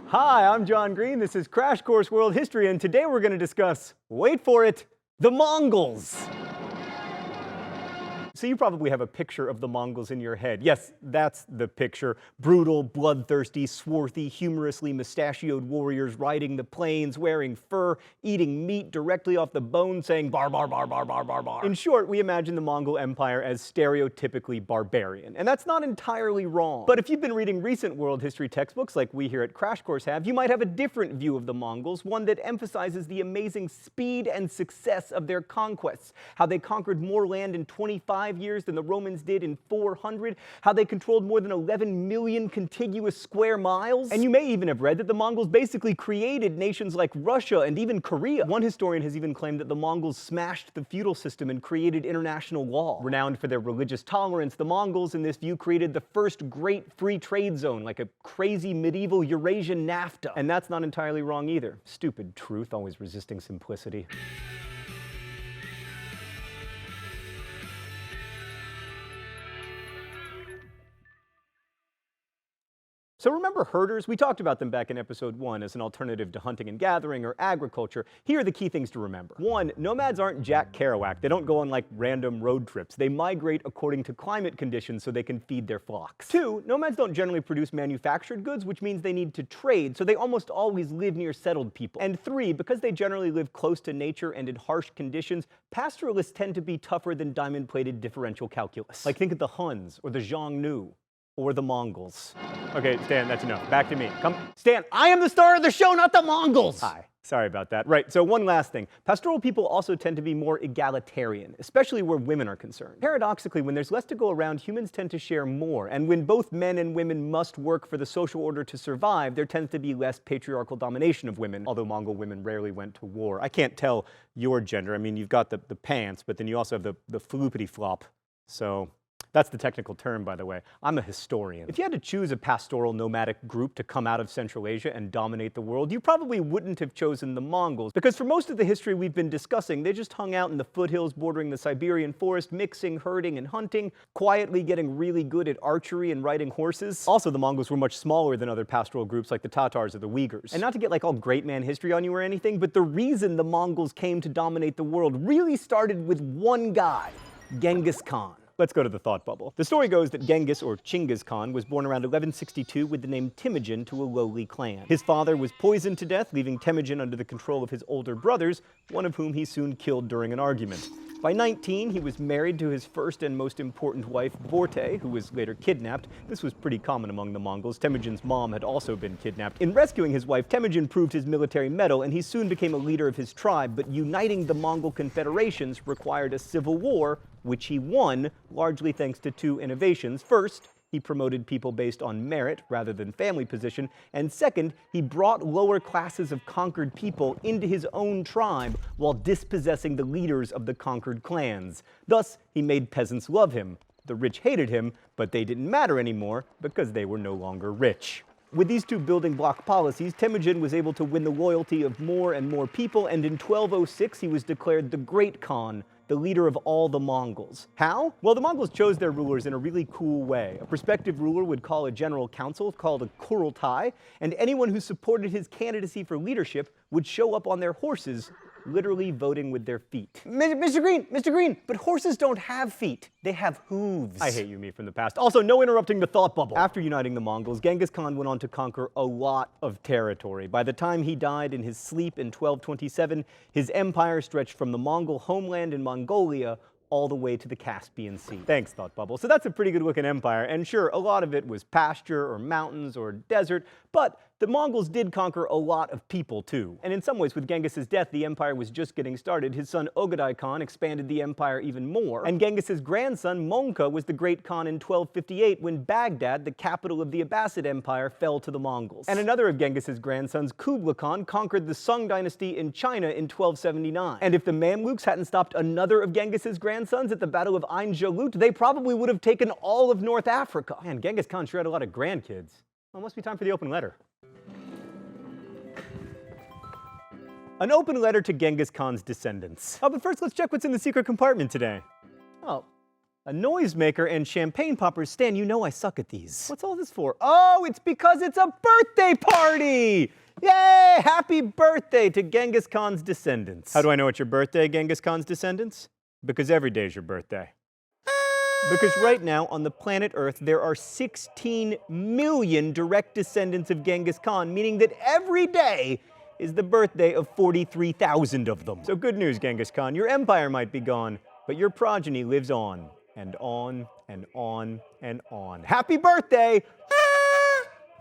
Hi, I'm John Green. This is Crash Course World History, and today we're going to discuss, wait for it, the Mongols. So you probably have a picture of the Mongols in your head. Yes, that's the picture. Brutal, bloodthirsty, swarthy, humorously mustachioed warriors riding the plains, wearing fur, eating meat directly off the bone, saying bar, bar, bar, bar, bar, bar, bar. In short, we imagine the Mongol Empire as stereotypically barbarian. And that's not entirely wrong. But if you've been reading recent world history textbooks like we here at Crash Course have, you might have a different view of the Mongols, one that emphasizes the amazing speed and success of their conquests, how they conquered more land in 25 years than the Romans did in 400, how they controlled more than 11 million contiguous square miles. And you may even have read that the Mongols basically created nations like Russia and even Korea. One historian has even claimed that the Mongols smashed the feudal system and created international law. Renowned for their religious tolerance, the Mongols, in this view, created the first great free trade zone, like a crazy medieval Eurasian NAFTA. And that's not entirely wrong either. Stupid truth, always resisting simplicity. So remember herders? We talked about them back in episode 1 as an alternative to hunting and gathering or agriculture. Here are the key things to remember. 1, nomads aren't Jack Kerouac. They don't go on like random road trips. They migrate according to climate conditions so they can feed their flocks. 2, nomads don't generally produce manufactured goods, which means they need to trade, so they almost always live near settled people. And 3, because they generally live close to nature and in harsh conditions, pastoralists tend to be tougher than diamond-plated differential calculus. Like think of the Huns or the Xiongnu. Or the Mongols. Okay, Stan, that's enough. Back to me. Come, Stan, I am the star of the show, not the Mongols! Hi. Sorry about that. Right, so one last thing. Pastoral people also tend to be more egalitarian, especially where women are concerned. Paradoxically, when there's less to go around, humans tend to share more, and when both men and women must work for the social order to survive, there tends to be less patriarchal domination of women, although Mongol women rarely went to war. I can't tell your gender. I mean, you've got the pants, but then you also have the floopity-flop, so... That's the technical term, by the way. I'm a historian. If you had to choose a pastoral nomadic group to come out of Central Asia and dominate the world, you probably wouldn't have chosen the Mongols, because for most of the history we've been discussing, they just hung out in the foothills bordering the Siberian forest, mixing, herding, and hunting, quietly getting really good at archery and riding horses. Also, the Mongols were much smaller than other pastoral groups like the Tatars or the Uyghurs. And not to get like all great man history on you or anything, but the reason the Mongols came to dominate the world really started with one guy, Genghis Khan. Let's go to the thought bubble. The story goes that Genghis, or Chinggis Khan, was born around 1162 with the name Temujin to a lowly clan. His father was poisoned to death, leaving Temujin under the control of his older brothers, one of whom he soon killed during an argument. By 19, he was married to his first and most important wife, Borte, who was later kidnapped. This was pretty common among the Mongols. Temujin's mom had also been kidnapped. In rescuing his wife, Temujin proved his military mettle, and he soon became a leader of his tribe, but uniting the Mongol confederations required a civil war, which he won, largely thanks to 2 innovations. First, he promoted people based on merit rather than family position, and second, he brought lower classes of conquered people into his own tribe while dispossessing the leaders of the conquered clans. Thus, he made peasants love him. The rich hated him, but they didn't matter anymore because they were no longer rich. With these 2 building block policies, Temujin was able to win the loyalty of more and more people, and in 1206 he was declared the Great Khan, the leader of all the Mongols. How? Well, the Mongols chose their rulers in a really cool way. A prospective ruler would call a general council called a kurultai, and anyone who supported his candidacy for leadership would show up on their horses, literally voting with their feet. Mr. Green, but horses don't have feet. They have hooves. I hate you, me from the past. Also, no interrupting the thought bubble. After uniting the Mongols, Genghis Khan went on to conquer a lot of territory. By the time he died in his sleep in 1227, his empire stretched from the Mongol homeland in Mongolia all the way to the Caspian Sea. Thanks, Thought Bubble. So that's a pretty good looking empire, and sure, a lot of it was pasture or mountains or desert, but the Mongols did conquer a lot of people too. And in some ways, with Genghis's death, the empire was just getting started. His son Ogadai Khan expanded the empire even more, and Genghis's grandson Mongke was the Great Khan in 1258 when Baghdad, the capital of the Abbasid Empire, fell to the Mongols. And another of Genghis's grandsons, Kublai Khan, conquered the Sung dynasty in China in 1279. And if the Mamluks hadn't stopped another of Genghis's grandsons at the Battle of Ain Jalut, they probably would have taken all of North Africa. Man, Genghis Khan sure had a lot of grandkids. Well, it must be time for the open letter. An open letter to Genghis Khan's descendants. Oh, but first let's check what's in the secret compartment today. Oh, a noisemaker, and champagne poppers. Stan, you know I suck at these. What's all this for? Oh, it's because it's a birthday party! Yay! Happy birthday to Genghis Khan's descendants. How do I know it's your birthday, Genghis Khan's descendants? Because every day is your birthday. Because right now, on the planet Earth, there are 16 million direct descendants of Genghis Khan, meaning that every day is the birthday of 43,000 of them. So good news, Genghis Khan. Your empire might be gone, but your progeny lives on, and on, and on, and on. Happy birthday!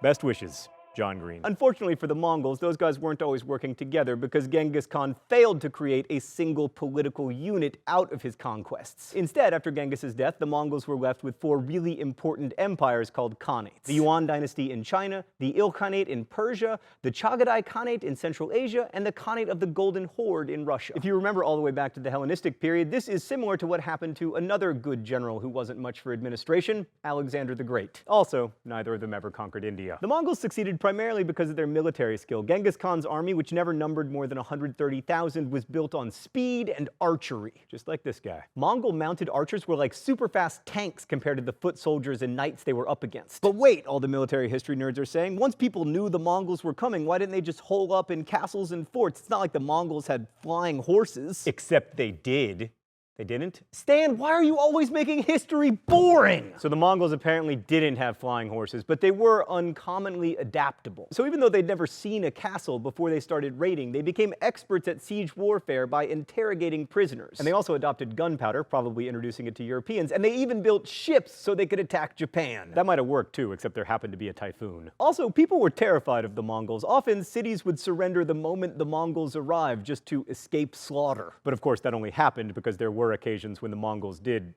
Best wishes, John Green. Unfortunately for the Mongols, those guys weren't always working together because Genghis Khan failed to create a single political unit out of his conquests. Instead, after Genghis's death, the Mongols were left with 4 really important empires called Khanates. The Yuan dynasty in China, the Ilkhanate in Persia, the Chagatai Khanate in Central Asia, and the Khanate of the Golden Horde in Russia. If you remember all the way back to the Hellenistic period, this is similar to what happened to another good general who wasn't much for administration, Alexander the Great. Also, neither of them ever conquered India. The Mongols succeeded primarily because of their military skill. Genghis Khan's army, which never numbered more than 130,000, was built on speed and archery, just like this guy. Mongol mounted archers were like super fast tanks compared to the foot soldiers and knights they were up against. But wait, all the military history nerds are saying, once people knew the Mongols were coming, why didn't they just hole up in castles and forts? It's not like the Mongols had flying horses. Except they did. They didn't? Stan, why are you always making history boring? So the Mongols apparently didn't have flying horses, but they were uncommonly adaptable. So even though they'd never seen a castle before they started raiding, they became experts at siege warfare by interrogating prisoners. And they also adopted gunpowder, probably introducing it to Europeans, and they even built ships so they could attack Japan. That might have worked too, except there happened to be a typhoon. Also, people were terrified of the Mongols. Often, cities would surrender the moment the Mongols arrived just to escape slaughter. But of course, that only happened because there were occasions when the Mongols did,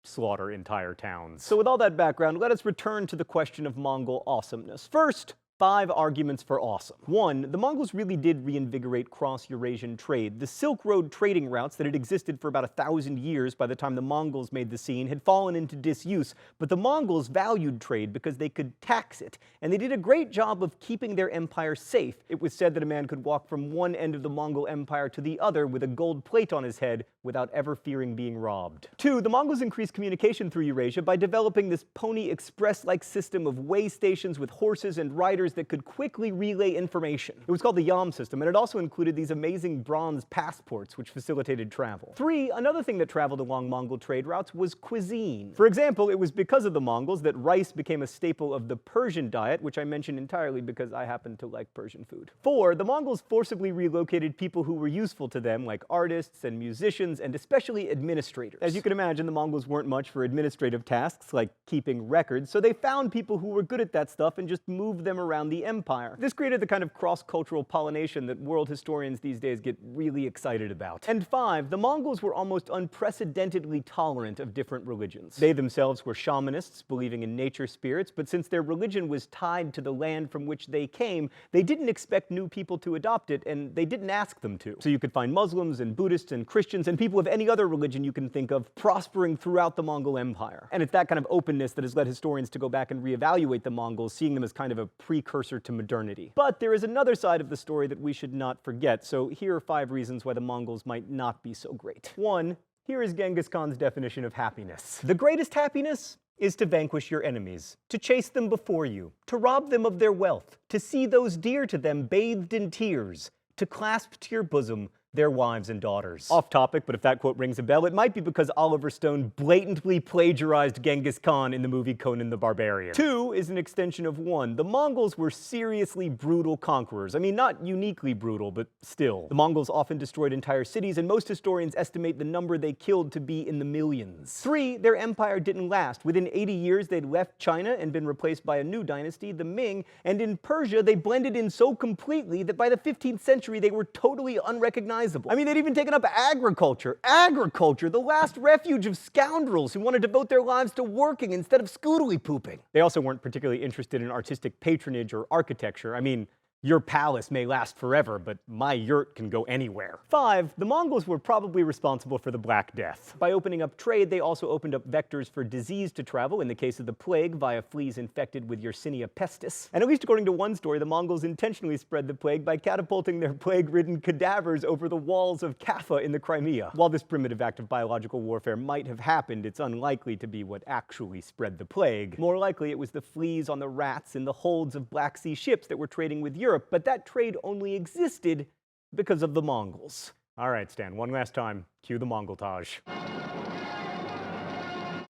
slaughter entire towns. So with all that background, let us return to the question of Mongol awesomeness. First, 5 arguments for awesome. 1, the Mongols really did reinvigorate cross-Eurasian trade. The Silk Road trading routes that had existed for about 1,000 years by the time the Mongols made the scene had fallen into disuse, but the Mongols valued trade because they could tax it, and they did a great job of keeping their empire safe. It was said that a man could walk from one end of the Mongol empire to the other with a gold plate on his head without ever fearing being robbed. 2, the Mongols increased communication through Eurasia by developing this Pony Express-like system of way stations with horses and riders that could quickly relay information. It was called the Yam system, and it also included these amazing bronze passports which facilitated travel. 3, another thing that traveled along Mongol trade routes was cuisine. For example, it was because of the Mongols that rice became a staple of the Persian diet, which I mention entirely because I happen to like Persian food. 4, the Mongols forcibly relocated people who were useful to them, like artists and musicians, and especially administrators. As you can imagine, the Mongols weren't much for administrative tasks like keeping records, so they found people who were good at that stuff and just moved them around the empire. This created the kind of cross-cultural pollination that world historians these days get really excited about. And 5, the Mongols were almost unprecedentedly tolerant of different religions. They themselves were shamanists, believing in nature spirits, but since their religion was tied to the land from which they came, they didn't expect new people to adopt it, and they didn't ask them to. So you could find Muslims and Buddhists and Christians and people of any other religion you can think of prospering throughout the Mongol Empire. And it's that kind of openness that has led historians to go back and reevaluate the Mongols, seeing them as kind of a precursor to modernity. But there is another side of the story that we should not forget, so here are 5 reasons why the Mongols might not be so great. 1, here is Genghis Khan's definition of happiness. The greatest happiness is to vanquish your enemies, to chase them before you, to rob them of their wealth, to see those dear to them bathed in tears, to clasp to your bosom their wives and daughters. Off topic, but if that quote rings a bell, it might be because Oliver Stone blatantly plagiarized Genghis Khan in the movie Conan the Barbarian. 2 is an extension of 1. The Mongols were seriously brutal conquerors. I mean, not uniquely brutal, but still. The Mongols often destroyed entire cities, and most historians estimate the number they killed to be in the millions. 3, their empire didn't last. Within 80 years, they'd left China and been replaced by a new dynasty, the Ming, and in Persia, they blended in so completely that by the 15th century, they were totally unrecognizable. I mean, they'd even taken up agriculture. Agriculture, the last refuge of scoundrels who want to devote their lives to working instead of scoodly pooping. They also weren't particularly interested in artistic patronage or architecture. I mean, Your palace may last forever, but my yurt can go anywhere. 5. The Mongols were probably responsible for the Black Death. By opening up trade, they also opened up vectors for disease to travel, in the case of the plague, via fleas infected with Yersinia pestis. And at least according to one story, the Mongols intentionally spread the plague by catapulting their plague-ridden cadavers over the walls of Kaffa in the Crimea. While this primitive act of biological warfare might have happened, it's unlikely to be what actually spread the plague. More likely, it was the fleas on the rats in the holds of Black Sea ships that were trading with Europe, but that trade only existed because of the Mongols. All right, Stan, one last time. Cue the Mongoltage.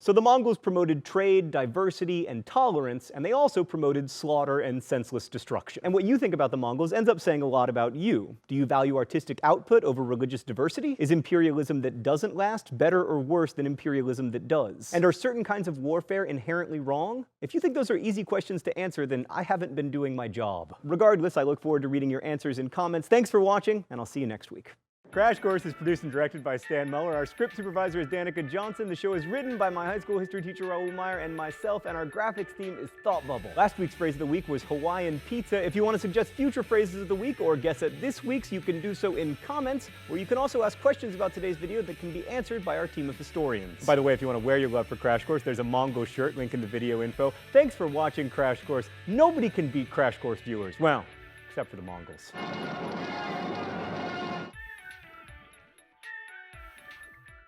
So the Mongols promoted trade, diversity, and tolerance, and they also promoted slaughter and senseless destruction. And what you think about the Mongols ends up saying a lot about you. Do you value artistic output over religious diversity? Is imperialism that doesn't last better or worse than imperialism that does? And are certain kinds of warfare inherently wrong? If you think those are easy questions to answer, then I haven't been doing my job. Regardless, I look forward to reading your answers in comments. Thanks for watching, and I'll see you next week. Crash Course is produced and directed by Stan Muller. Our script supervisor is Danica Johnson. The show is written by my high school history teacher Raoul Meyer and myself, and our graphics team is Thought Bubble. Last week's phrase of the week was Hawaiian pizza. If you want to suggest future phrases of the week or guess at this week's, you can do so in comments, or you can also ask questions about today's video that can be answered by our team of historians. By the way, if you want to wear your love for Crash Course, there's a Mongol shirt, link in the video info. Thanks for watching Crash Course. Nobody can beat Crash Course viewers. Well, except for the Mongols.